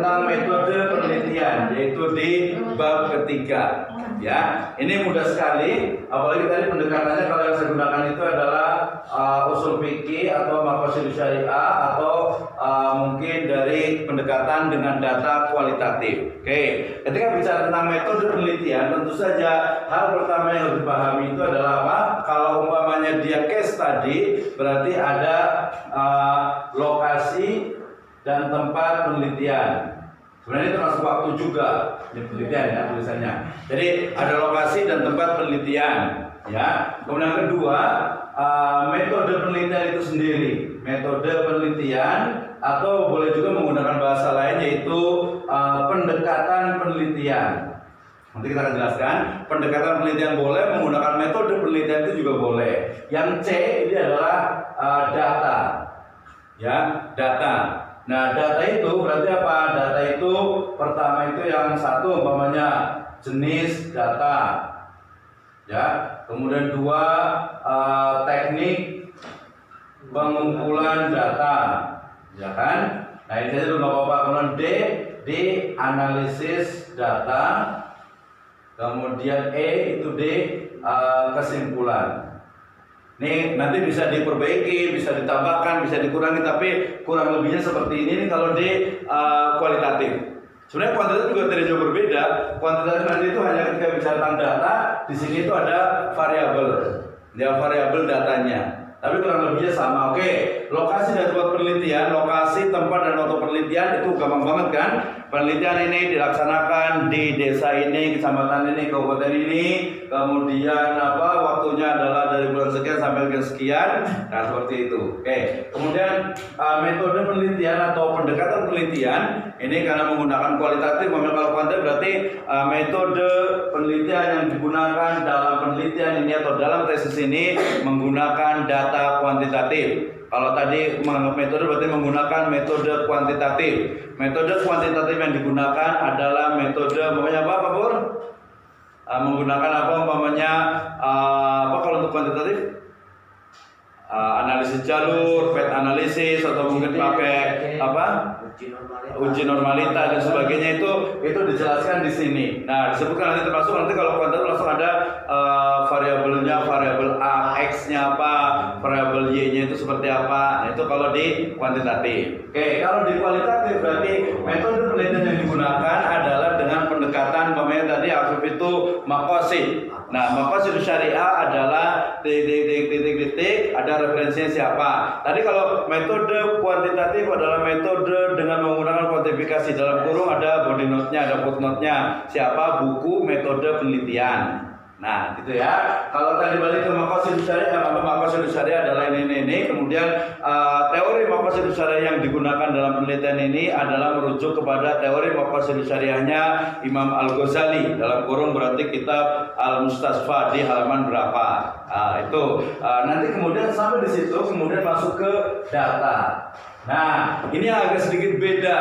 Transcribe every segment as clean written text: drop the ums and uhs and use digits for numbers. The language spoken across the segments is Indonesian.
tentang metode penelitian, yaitu di bab ketiga. Ya, ini mudah sekali. Apalagi tadi pendekatannya kalau yang saya gunakan itu adalah usul fikih atau maqasid syariah atau mungkin dari pendekatan dengan data kualitatif. Oke, ketika bicara tentang metode penelitian, tentu saja hal pertama yang harus dipahami itu adalah apa? Kalau umpamanya dia case tadi, berarti ada lokasi dan tempat penelitian. Sebenarnya termasuk waktu juga di penelitian ya tulisannya. Jadi ada lokasi dan tempat penelitian. Ya. Kemudian kedua, metode penelitian itu sendiri. Metode penelitian atau boleh juga menggunakan bahasa lain yaitu pendekatan penelitian. Nanti kita akan jelaskan. Pendekatan penelitian boleh, menggunakan metode penelitian itu juga boleh. Yang C ini adalah data. Ya, data. Nah, data itu berarti apa? Data itu pertama itu yang satu umpamanya jenis data. Ya, kemudian dua teknik pengumpulan data. Ya kan? Nah, ini saja dulu apa-apa. Kemudian D analisis data. Kemudian E itu D kesimpulan. Nih nanti bisa diperbaiki, bisa ditambahkan, bisa dikurangi, tapi kurang lebihnya seperti ini kalau di kualitatif. Sebenarnya kuantitatif juga tidak jauh berbeda. Kuantitatif nanti itu hanya ketika bicara tentang data, di sini itu ada variabel, ya variabel datanya. Tapi kurang lebihnya sama. Oke, lokasi dan tempat penelitian, lokasi, tempat dan waktu penelitian itu gampang banget kan? Penelitian ini dilaksanakan di desa ini, kecamatan ini, kabupaten ini. Kemudian waktunya adalah dari bulan sekian sampai bulan sekian. Nah, seperti itu. Oke. Kemudian metode penelitian atau pendekatan penelitian ini karena menggunakan kualitatif, kalau kuantitatif berarti metode penelitian yang digunakan dalam penelitian ini atau dalam tesis ini menggunakan data kuantitatif. Kalau tadi metode berarti menggunakan metode kuantitatif. Metode kuantitatif yang digunakan adalah metode apa Pak Pur? Menggunakan apa kalau untuk kuantitatif? Analisis jalur, pet analisis atau mungkin pakai uji normalita dan sebagainya itu dijelaskan di sini. Nah, disebutkan nanti termasuk nanti kalau kuantitatif langsung ada variabelnya, variabel A, X-nya apa, variabel Y-nya itu seperti apa. Nah, itu kalau di kuantitatif. Oke, kalau di kualitatif berarti metode penelitian yang digunakan adalah dengan pendekatan tadi Afif itu maqasid. Nah, maqasid syariah adalah titik-titik ada referensinya siapa. Tadi kalau metode kuantitatif adalah metode dengan menggunakan kuantifikasi, dalam kurung ada body note-nya, ada footnote-nya, siapa, buku, metode penelitian. Nah, gitu ya. Kalau tadi balik ke maqasid syariah, maka maqasid syariah adalah ini. Kemudian teori maqasid syariah yang digunakan dalam penelitian ini adalah merujuk kepada teori maqasid syariahnya Imam Al-Ghazali. Dalam kurung berarti kitab Al-Mustasfa di halaman berapa? Nanti kemudian sampai di situ kemudian masuk ke data. Nah, ini agak sedikit beda.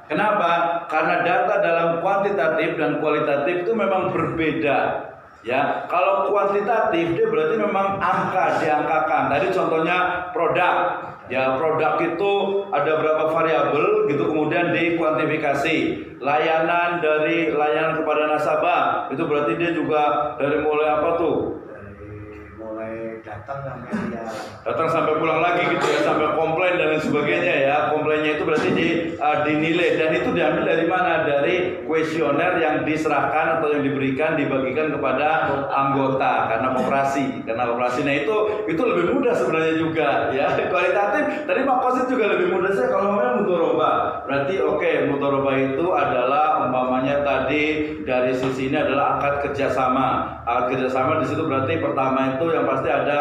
Kenapa? Karena data dalam kuantitatif dan kualitatif itu memang berbeda. Ya, kalau kuantitatif dia berarti memang angka diangkakan. Tadi contohnya produk. Ya, produk itu ada berapa variabel gitu kemudian dikuantifikasi. Layanan dari layanan kepada nasabah itu berarti dia juga dari mulai apa tuh? Datang sampai pulang lagi gitu ya, sampai komplain dan lain sebagainya ya. Komplainnya itu berarti dinilai dan itu diambil dari mana? Dari kuesioner yang diserahkan atau yang dibagikan kepada anggota karena operasi. Nah, itu lebih mudah sebenarnya juga ya. Kualitatif tadi maqasid juga lebih mudah sih kalau namanya mudharabah. Berarti mudharabah itu adalah umpamanya tadi dari sisi ini adalah akad kerjasama. Akad kerjasama di situ berarti pertama itu yang pasti ada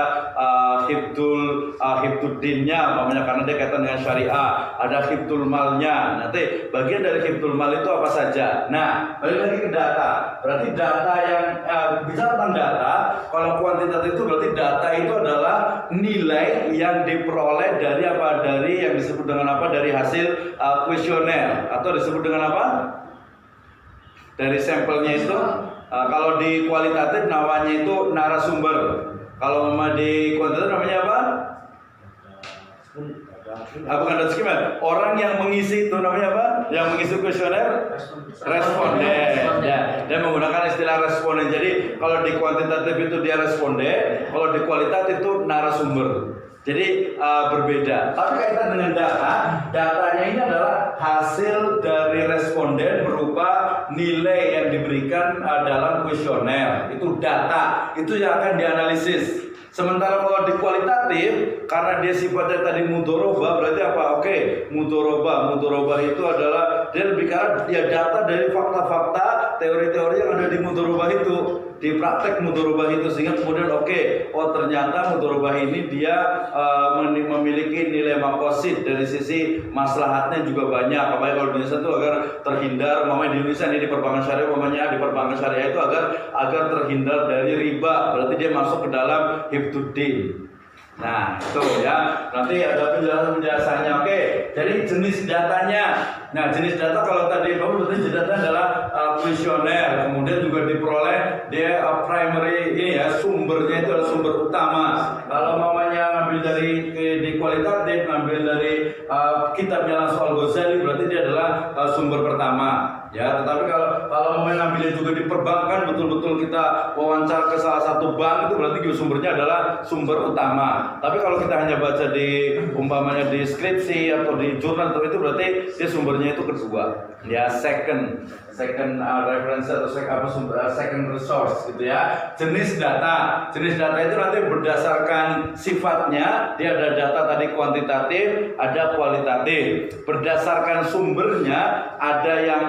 hibduddinnya umpamanya karena dia kaitan dengan syariah, ada hibdul malnya. Nanti bagian dari hibdul mal itu apa saja. Nah, balik lagi ke data. Berarti data yang bicara tentang data, kalau kuantitatif itu berarti data itu adalah nilai yang diperoleh dari apa? Dari yang disebut dengan apa? Dari hasil kuesioner atau disebut dengan apa? Dari sampelnya itu. Kalau di kualitatif namanya itu narasumber. Kalau di kuantitatif namanya apa? bukan data gimana? Orang yang mengisi itu namanya apa? Yang mengisi kuesioner responden. Ya, dia menggunakan istilah responden. Jadi kalau di kuantitatif itu dia responden, kalau di kualitatif itu narasumber. Jadi berbeda. Tapi kaitan dengan data, datanya ini adalah hasil dari responden berupa nilai yang diberikan dalam kuesioner. Itu data, itu yang akan dianalisis. Sementara kalau di kualitatif, karena dia sifatnya tadi mudoroba, berarti apa? Oke, mudoroba itu adalah dia lebih karena dia data dari fakta-fakta, teori-teori yang ada di mudoroba itu, di praktek mudoroba itu, sehingga kemudian oh ternyata mudoroba ini dia memiliki nilai makosid dari sisi maslahatnya juga banyak. Apalagi kalau di Indonesia itu agar terhindar, di Indonesia ini di perbankan syariah, di perbankan syariah itu agar terhindar dari riba, berarti dia masuk ke dalam hifdzuddin. Nah itu ya, nanti ada penjelasannya. Oke, jadi jenis datanya. Nah jenis data kalau tadi Bapak berarti data adalah kuesioner, kemudian juga diperoleh dia primary ini ya, sumbernya itu adalah sumber utama. Kalau mamanya ngambil dari di kualitatif, ngambil dari kitabnya Langsung Al-Ghazali, berarti dia adalah sumber pertama. Ya, tetapi kalau mau ngambilnya juga di perbankan, betul-betul kita wawancara ke salah satu bank, itu berarti sumbernya adalah sumber utama. Tapi kalau kita hanya baca di umpamanya di skripsi atau di jurnal itu berarti dia sumbernya itu kedua. Ya, second reference atau second resource gitu ya. Jenis data itu nanti berdasarkan sifatnya, dia ada data tadi kuantitatif, ada kualitatif. Berdasarkan sumbernya ada yang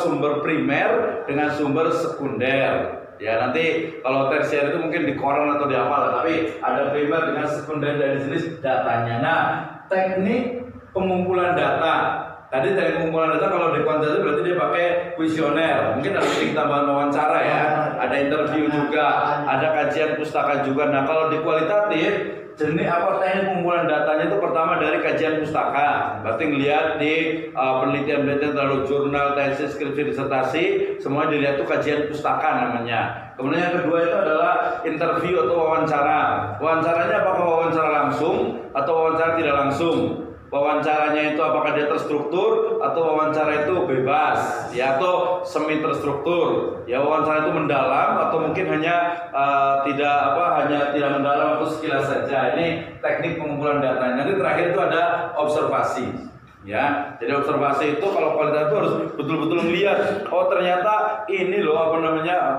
sumber primer dengan sumber sekunder. Ya nanti kalau tersier itu mungkin di koran atau di apa, tapi ada primer dengan sekunder dari jenis datanya. Nah, teknik pengumpulan data. Tadi dari pengumpulan data kalau di kuantitatif berarti dia pakai kuesioner. Mungkin ada tambahan wawancara ya, ada interview juga, ada kajian pustaka juga. Nah, kalau di kualitatif jenis teknik pengumpulan datanya itu pertama dari kajian pustaka. Berarti ngelihat di penelitian-penelitian terlalu jurnal, tesis, skripsi, disertasi, semua dilihat tuh kajian pustaka namanya. Kemudian yang kedua itu adalah interview atau wawancara. Wawancaranya apakah wawancara langsung atau wawancara tidak langsung? Wawancaranya itu apakah dia terstruktur atau wawancara itu bebas, ya, atau semi terstruktur. Ya, wawancara itu mendalam atau mungkin hanya tidak mendalam atau sekilas saja. Ini teknik pengumpulan data. Nanti terakhir itu ada observasi. Ya, jadi observasi itu kalau kualitas itu harus betul-betul melihat. Ternyata ini loh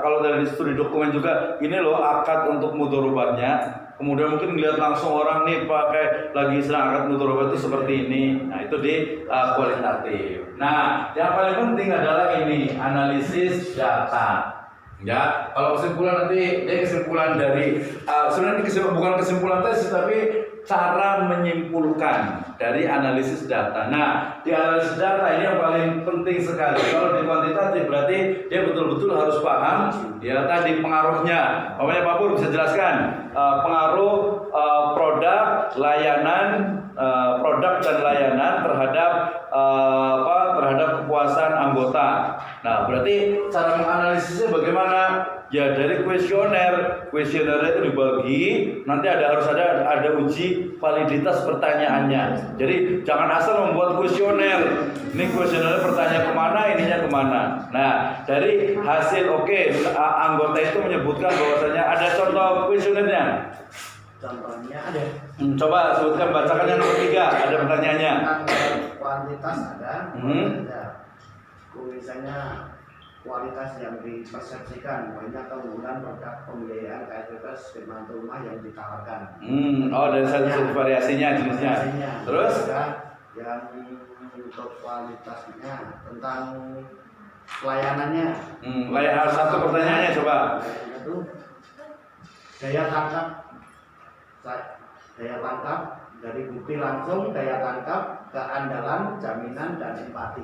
kalau dari studi dokumen juga ini loh akad untuk mudorobatnya. Kemudian mungkin melihat langsung orang nih pakai lagi sedang akad mudorobat itu seperti ini. Nah itu di kualitatif. Nah yang paling penting adalah ini analisis data. Ya, kalau kesimpulan nanti dia kesimpulan dari sebenarnya bukan kesimpulan tesis tapi cara menyimpulkan dari analisis data. Nah, di analisis data ini yang paling penting sekali. Kalau di kuantitatif berarti dia betul-betul harus paham ya tadi pengaruhnya. Pak Pur bisa jelaskan pengaruh produk dan layanan terhadap terhadap kepuasan anggota. Nah, berarti cara menganalisisnya bagaimana? Ya dari kuesionernya itu dibagi, nanti harus ada uji validitas pertanyaannya. Jadi jangan asal membuat kuesioner. Ini kuesionernya pertanyaan kemana, ininya kemana. Nah dari hasil anggota itu menyebutkan bahwasanya ada contoh kuesionernya. Contohnya ada. Coba sebutkan, bacakan yang nomor 3. Ada pertanyaannya. Kuantitas ada. Misalnya kualitas yang dipersepsikan, banyak keunggulan produk pembiayaan KSPS firman rumah yang ditawarkan. Dari satu variasinya jenisnya. Terus yang untuk kualitasnya tentang pelayanannya. Satu pertanyaannya coba. Itu daya tangkap dari bukti langsung, daya tangkap, keandalan, jaminan, dan empati.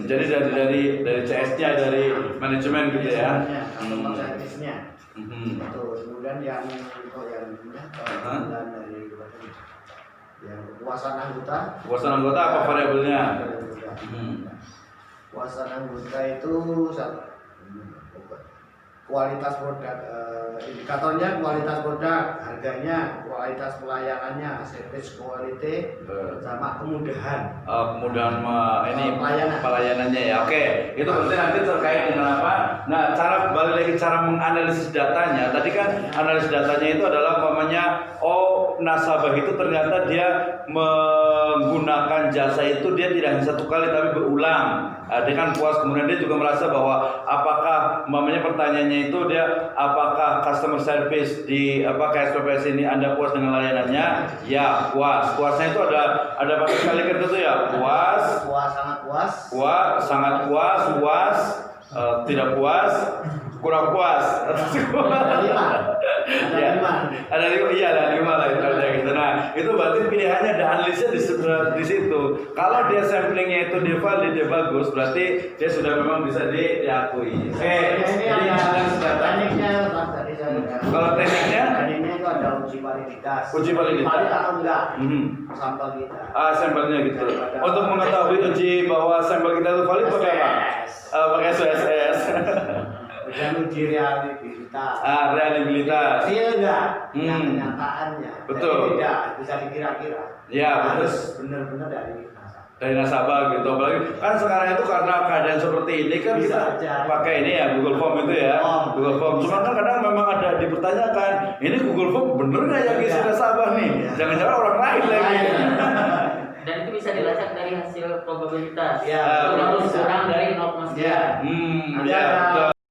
Jadi dari CS-nya, dari manajemen gitu ya. Atau servisnya. Kemudian yang dari yang kepuasan anggota. Kepuasan anggota apa variabelnya? Kepuasan anggota itu kualitas produk, indikatornya kualitas produk, harganya, kualitas pelayanannya, service quality, sama kemudahan. Kemudahan ini Pelayanan. pelayanannya ya. Oke, itu berarti nanti terkait dengan apa? Nah, cara balik lagi cara menganalisis datanya. Tadi kan analisis datanya itu adalah umpamanya nasabah itu ternyata dia menggunakan jasa itu dia tidak hanya satu kali tapi berulang. Dia kan puas, kemudian dia juga merasa bahwa apakah umpamanya pertanyaannya itu dia apakah customer service di KSPPS ini Anda puas dengan layanannya? Ya, puas. Puasnya itu ada pakai kali tertentu ya. Puas, Sangat puas. sangat puas, puas, tidak puas, kurang puas. Ada lima lah itu gitu. Nah, itu berarti pilihannya ada analisnya di situ. Kalau dia samplingnya itu dia valid, dia bagus, berarti dia sudah memang bisa diakui. Ini analisis data. tekniknya, Pak, tadi saya Kalau tekniknya itu ada uji validitas. Uji validitas. Valid atau enggak? Sampel kita. Sampelnya gitu. Untuk mengetahui uji bahwa sampel kita itu valid pakai apa? Pakai SPSS. Dan uji reliabilitas. Reliabilitas. Iya enggak? Yang kenyataannya. Betul. Jadi tidak bisa dikira-kira. Ya, betul. Harus benar-benar dari nasabah. Dari nasabah gitu. Apalagi kan sekarang itu karena keadaan seperti ini kan Bisa kita aja. pakai ini ya Google Form itu ya. Google Form. Cuma kan kadang memang ada dipertanyakan, ini Google Form bener nggak yang isi nasabah nih? Jangan-jangan orang lain lagi. Dan itu bisa dilacak dari hasil probabilitas. Ya, Itu harus kurang dari 0,9. Ya, betul.